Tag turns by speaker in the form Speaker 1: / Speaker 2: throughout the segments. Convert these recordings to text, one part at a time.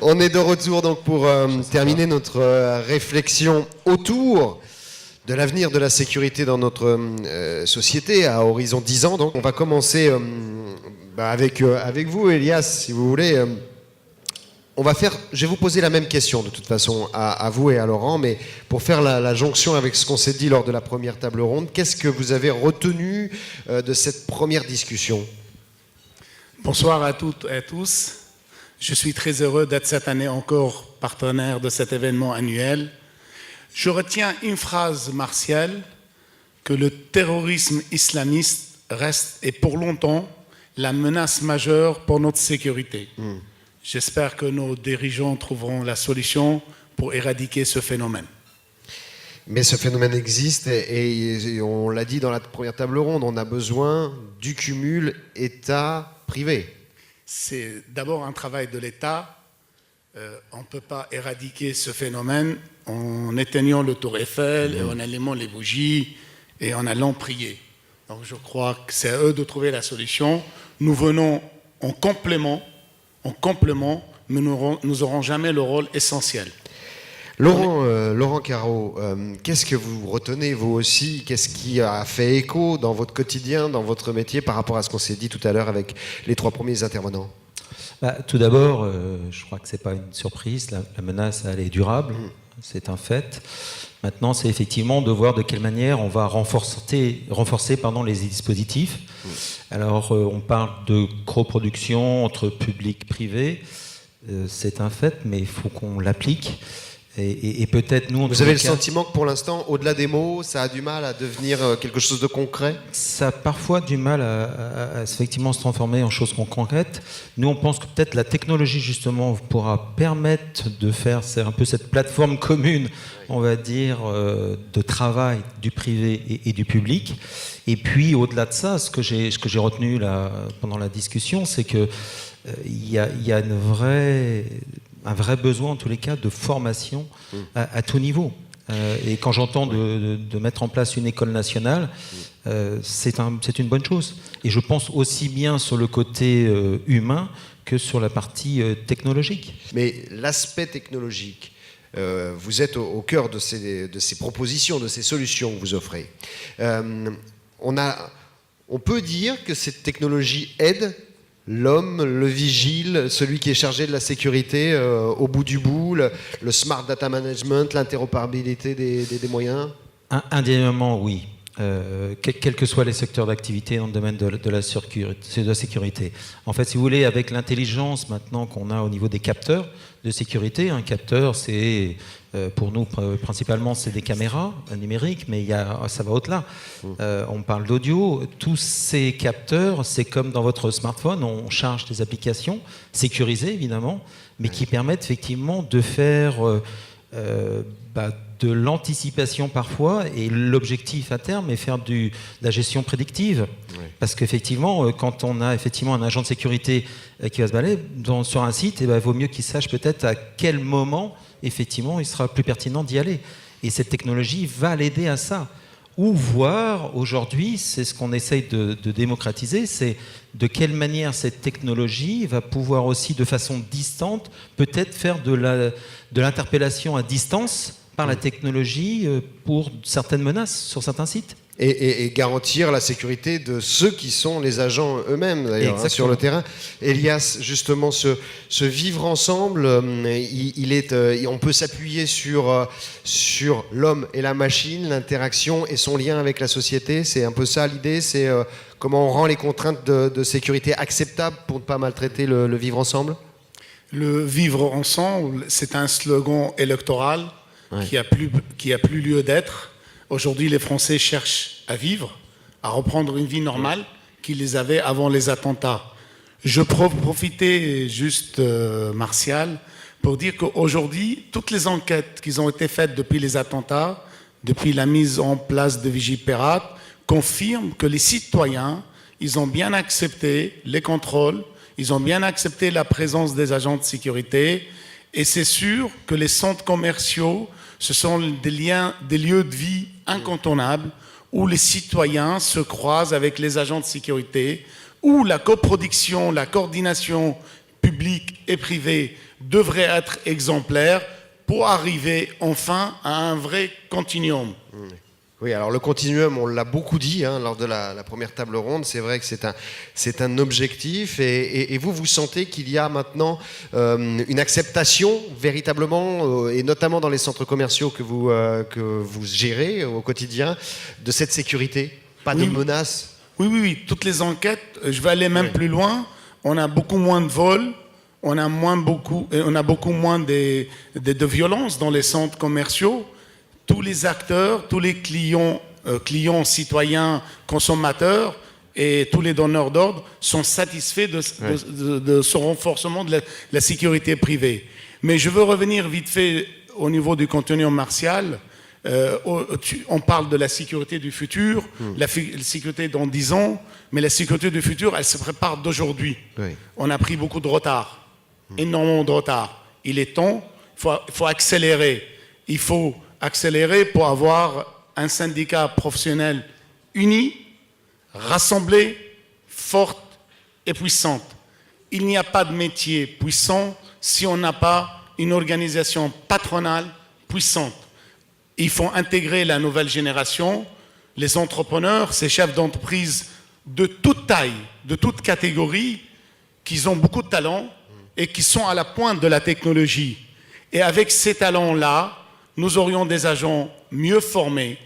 Speaker 1: On est de retour donc pour terminer notre réflexion autour de l'avenir de la sécurité dans notre société à horizon 10 ans. Donc on va commencer avec vous, Elias, si vous voulez. Je vais vous poser la même question de toute façon à vous et à Laurent, mais pour faire la jonction avec ce qu'on s'est dit lors de la première table ronde, qu'est-ce que vous avez retenu de cette première discussion ?
Speaker 2: Bonsoir à toutes et à tous. Je suis très heureux d'être cette année encore partenaire de cet événement annuel. Je retiens une phrase martiale, que le terrorisme islamiste reste et pour longtemps la menace majeure pour notre sécurité. J'espère que nos dirigeants trouveront la solution pour éradiquer ce phénomène.
Speaker 1: Mais ce phénomène existe et on l'a dit dans la première table ronde, on a besoin du cumul État-privé.
Speaker 2: C'est d'abord un travail de l'État. On ne peut pas éradiquer ce phénomène en éteignant le tour Eiffel, et en allumant les bougies et en allant prier. Donc je crois que c'est à eux de trouver la solution. Nous venons en complément, mais nous n'aurons jamais le rôle essentiel.
Speaker 1: Laurent Carreau, qu'est-ce que vous retenez, vous aussi ? Qu'est-ce qui a fait écho dans votre quotidien, dans votre métier, par rapport à ce qu'on s'est dit tout à l'heure avec les trois premiers intervenants ?
Speaker 3: Tout d'abord, je crois que ce n'est pas une surprise, la menace elle est durable, c'est un fait. Maintenant, c'est effectivement de voir de quelle manière on va renforcer les dispositifs. Alors, on parle de coproduction entre public et privé, c'est un fait, mais il faut qu'on l'applique. Et peut-être nous...
Speaker 1: Vous avez le sentiment que pour l'instant, au-delà des mots, ça a du mal à devenir quelque chose de concret ? Ça
Speaker 3: a parfois du mal à effectivement se transformer en chose concrète. Nous, on pense que peut-être la technologie, justement, pourra permettre de faire un peu cette plateforme commune, on va dire, de travail du privé et du public. Et puis, au-delà de ça, ce que j'ai retenu là, pendant la discussion, c'est qu'il y a un vrai besoin, en tous les cas, de formation à tout niveau. Et quand j'entends de mettre en place une école nationale, c'est une bonne chose. Et je pense aussi bien sur le côté humain que sur la partie technologique.
Speaker 1: Mais l'aspect technologique, vous êtes au cœur de ces propositions, de ces solutions que vous offrez. On peut dire que cette technologie aide l'homme, le vigile, celui qui est chargé de la sécurité au bout du bout, le smart data management, l'interopérabilité des moyens ?
Speaker 3: Indéniablement, oui. Quels que soient les secteurs d'activité dans le domaine de la sécurité. En fait, si vous voulez, avec l'intelligence maintenant qu'on a au niveau des capteurs de sécurité, un capteur, c'est pour nous principalement c'est des caméras numériques, mais ça va au-delà. On parle d'audio. Tous ces capteurs, c'est comme dans votre smartphone, on charge des applications sécurisées évidemment, mais qui permettent effectivement de faire de l'anticipation parfois, et l'objectif à terme est faire de la gestion prédictive. Oui. Parce qu'effectivement, quand on a effectivement un agent de sécurité qui va se balader sur un site, il vaut mieux qu'il sache peut-être à quel moment, effectivement, il sera plus pertinent d'y aller. Et cette technologie va l'aider à ça. Ou voir, aujourd'hui, c'est ce qu'on essaye de démocratiser, c'est de quelle manière cette technologie va pouvoir aussi, de façon distante, peut-être faire de l'interpellation à distance par la technologie pour certaines menaces sur certains sites.
Speaker 1: Et garantir la sécurité de ceux qui sont les agents eux-mêmes, d'ailleurs, sur le terrain. Elias, justement, ce vivre ensemble, on peut s'appuyer sur l'homme et la machine, l'interaction et son lien avec la société. C'est un peu ça l'idée, c'est comment on rend les contraintes de sécurité acceptables pour ne pas maltraiter le vivre ensemble.
Speaker 2: Le vivre ensemble, c'est un slogan électoral qui a plus lieu d'être. Aujourd'hui, les Français cherchent à vivre, à reprendre une vie normale qu'ils les avaient avant les attentats. Je profitais juste, Martial, pour dire qu'aujourd'hui, toutes les enquêtes qui ont été faites depuis les attentats, depuis la mise en place de Vigipirate, confirment que les citoyens, ils ont bien accepté les contrôles, ils ont bien accepté la présence des agents de sécurité, et c'est sûr que les centres commerciaux, ce sont des lieux de vie incontournables où les citoyens se croisent avec les agents de sécurité, où la coproduction, la coordination publique et privée devrait être exemplaire pour arriver enfin à un vrai continuum.
Speaker 1: Oui, alors le continuum, on l'a beaucoup dit lors de la première table ronde, c'est vrai que c'est un objectif et vous sentez qu'il y a maintenant une acceptation véritablement, et notamment dans les centres commerciaux que vous gérez au quotidien, de cette sécurité, pas de menaces.
Speaker 2: Oui, toutes les enquêtes, je vais aller même plus loin, on a beaucoup moins de vols, on a beaucoup moins de violences dans les centres commerciaux. Tous les acteurs, tous les clients, citoyens, consommateurs et tous les donneurs d'ordre sont satisfaits de ce renforcement de la sécurité privée. Mais je veux revenir vite fait au niveau du continuum martial. On parle de la sécurité du futur, la sécurité dans 10 ans, mais la sécurité du futur, elle se prépare d'aujourd'hui. Oui. On a pris beaucoup de retard, énormément de retard. Il est temps, il faut accélérer. Il faut accélérer pour avoir un syndicat professionnel uni, rassemblé, forte et puissante. Il n'y a pas de métier puissant si on n'a pas une organisation patronale puissante. Il faut intégrer la nouvelle génération, les entrepreneurs, ces chefs d'entreprise de toute taille, de toute catégorie, qui ont beaucoup de talent et qui sont à la pointe de la technologie. Et avec ces talents-là, nous aurions des agents mieux formés,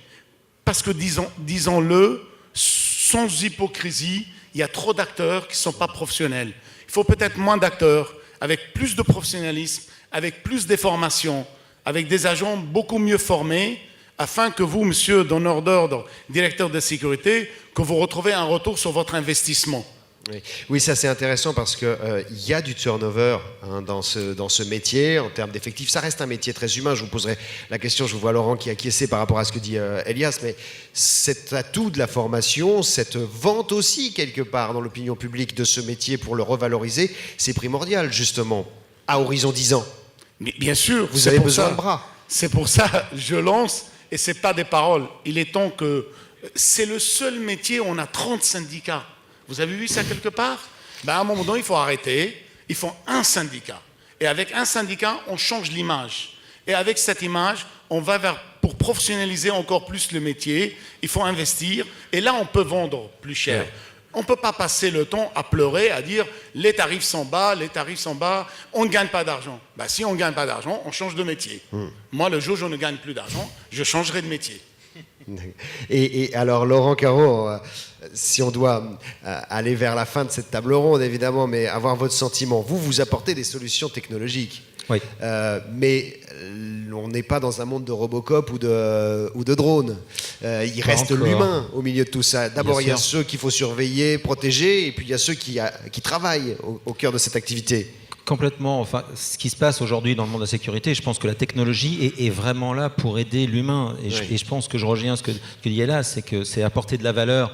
Speaker 2: parce que, disons-le, sans hypocrisie, il y a trop d'acteurs qui ne sont pas professionnels. Il faut peut-être moins d'acteurs, avec plus de professionnalisme, avec plus de formations, avec des agents beaucoup mieux formés, afin que vous, monsieur donneur d'ordre, directeur de sécurité, que vous retrouvez un retour sur votre investissement.
Speaker 1: Oui, ça c'est intéressant parce qu'il y a du turnover dans ce métier en termes d'effectifs. Ça reste un métier très humain. Je vous poserai la question, je vous vois Laurent qui acquiesçait par rapport à ce que dit Elias, mais cet atout de la formation, cette vente aussi quelque part dans l'opinion publique de ce métier pour le revaloriser, c'est primordial justement, à horizon 10 ans.
Speaker 2: Mais bien sûr.
Speaker 1: Vous avez besoin de bras.
Speaker 2: C'est pour ça que je lance, et ce n'est pas des paroles, il est temps que... C'est le seul métier où on a 30 syndicats. Vous avez vu ça quelque part? À un moment donné, il faut arrêter. Il faut un syndicat. Et avec un syndicat, on change l'image. Et avec cette image, on va pour professionnaliser encore plus le métier. Il faut investir. Et là, on peut vendre plus cher. Ouais. On ne peut pas passer le temps à pleurer, à dire les tarifs sont bas, on ne gagne pas d'argent. Si on ne gagne pas d'argent, on change de métier. Moi, le jour où je ne gagne plus d'argent, je changerai de métier.
Speaker 1: Et alors, Laurent Carreau, si on doit aller vers la fin de cette table ronde, évidemment, mais avoir votre sentiment, vous apportez des solutions technologiques.
Speaker 3: Oui.
Speaker 1: Mais on n'est pas dans un monde de Robocop ou de drones. Il reste l'humain au milieu de tout ça. D'abord, il y a ceux qu'il faut surveiller, protéger, et puis il y a ceux qui travaillent au cœur de cette activité.
Speaker 3: Complètement. Enfin, ce qui se passe aujourd'hui dans le monde de la sécurité, je pense que la technologie est vraiment là pour aider l'humain. Et, je pense que je reviens à ce que dit là, c'est que c'est apporter de la valeur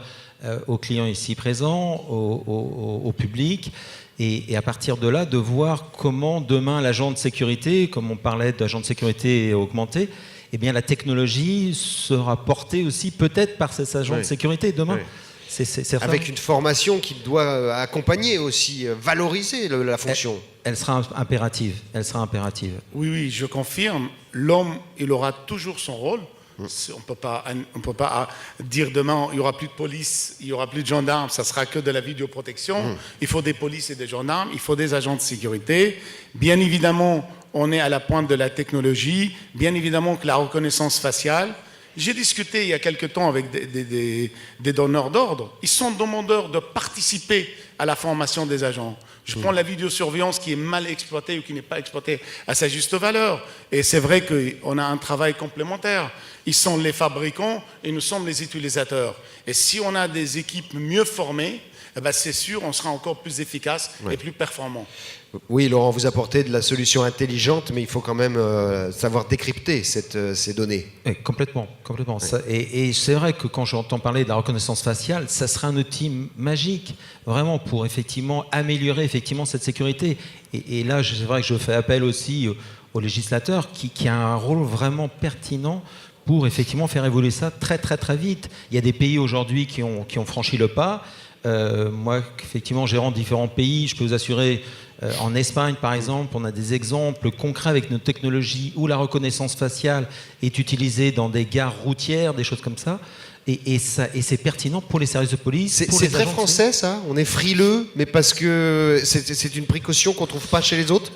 Speaker 3: aux clients ici présents, au public. Et à partir de là, de voir comment demain l'agent de sécurité, comme on parlait d'agent de sécurité augmenté, eh bien la technologie sera portée aussi peut-être par ces agents de sécurité demain. Oui. C'est
Speaker 1: avec une formation qui doit accompagner aussi, valoriser la fonction.
Speaker 3: Elle sera impérative. Elle sera impérative.
Speaker 2: Oui, je confirme. L'homme, il aura toujours son rôle. On ne peut pas dire demain, il n'y aura plus de police, il n'y aura plus de gendarmes, ça sera que de la vidéoprotection. Il faut des polices et des gendarmes, il faut des agents de sécurité. Bien évidemment, on est à la pointe de la technologie. Bien évidemment que la reconnaissance faciale. J'ai discuté il y a quelque temps avec des donneurs d'ordre. Ils sont demandeurs de participer à la formation des agents. Je prends la vidéosurveillance qui est mal exploitée ou qui n'est pas exploitée à sa juste valeur. Et c'est vrai qu'on a un travail complémentaire. Ils sont les fabricants et nous sommes les utilisateurs. Et si on a des équipes mieux formées, c'est sûr, on sera encore plus efficace et plus performant.
Speaker 1: Oui, Laurent, vous apportez de la solution intelligente, mais il faut quand même savoir décrypter ces données.
Speaker 3: Oui, complètement. Oui. Et c'est vrai que quand j'entends parler de la reconnaissance faciale, ça serait un outil magique, vraiment, pour effectivement améliorer cette sécurité. Et là, c'est vrai que je fais appel aussi au législateur qui a un rôle vraiment pertinent pour effectivement faire évoluer ça très très très vite. Il y a des pays aujourd'hui qui ont franchi le pas. Moi, effectivement, gérant différents pays, je peux vous assurer, en Espagne, par exemple, on a des exemples concrets avec nos technologies où la reconnaissance faciale est utilisée dans des gares routières, des choses comme ça. Et c'est pertinent pour les services de police.
Speaker 1: C'est très français, ça. On est frileux, mais parce que c'est une précaution qu'on ne trouve pas chez les autres.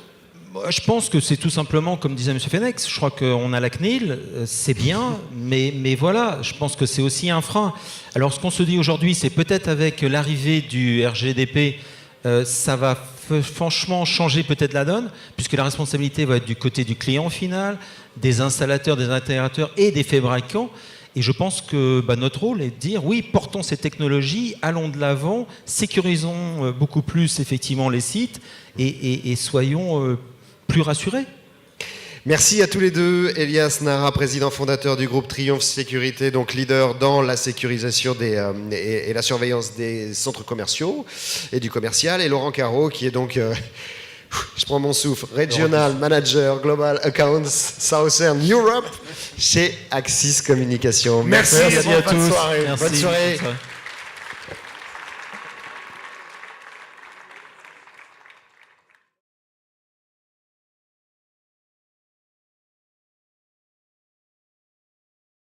Speaker 3: Je pense que c'est tout simplement, comme disait M. Fenex, je crois qu'on a la CNIL, c'est bien, mais voilà, je pense que c'est aussi un frein. Alors ce qu'on se dit aujourd'hui, c'est peut-être avec l'arrivée du RGDP, ça va franchement changer peut-être la donne, puisque la responsabilité va être du côté du client final, des installateurs, des intégrateurs et des fabricants. Et je pense que notre rôle est de dire, oui, portons ces technologies, allons de l'avant, sécurisons beaucoup plus effectivement les sites et soyons plus rassurés.
Speaker 1: Merci à tous les deux. Elias Nara, président fondateur du groupe Triomphe Sécurité, donc leader dans la sécurisation et la surveillance des centres commerciaux et du commercial. Et Laurent Carreau, qui est donc, je prends mon souffle, Regional Manager Global Accounts Southern Europe chez Axis Communication.
Speaker 2: Merci à tous.
Speaker 3: Merci.
Speaker 1: Bonne soirée.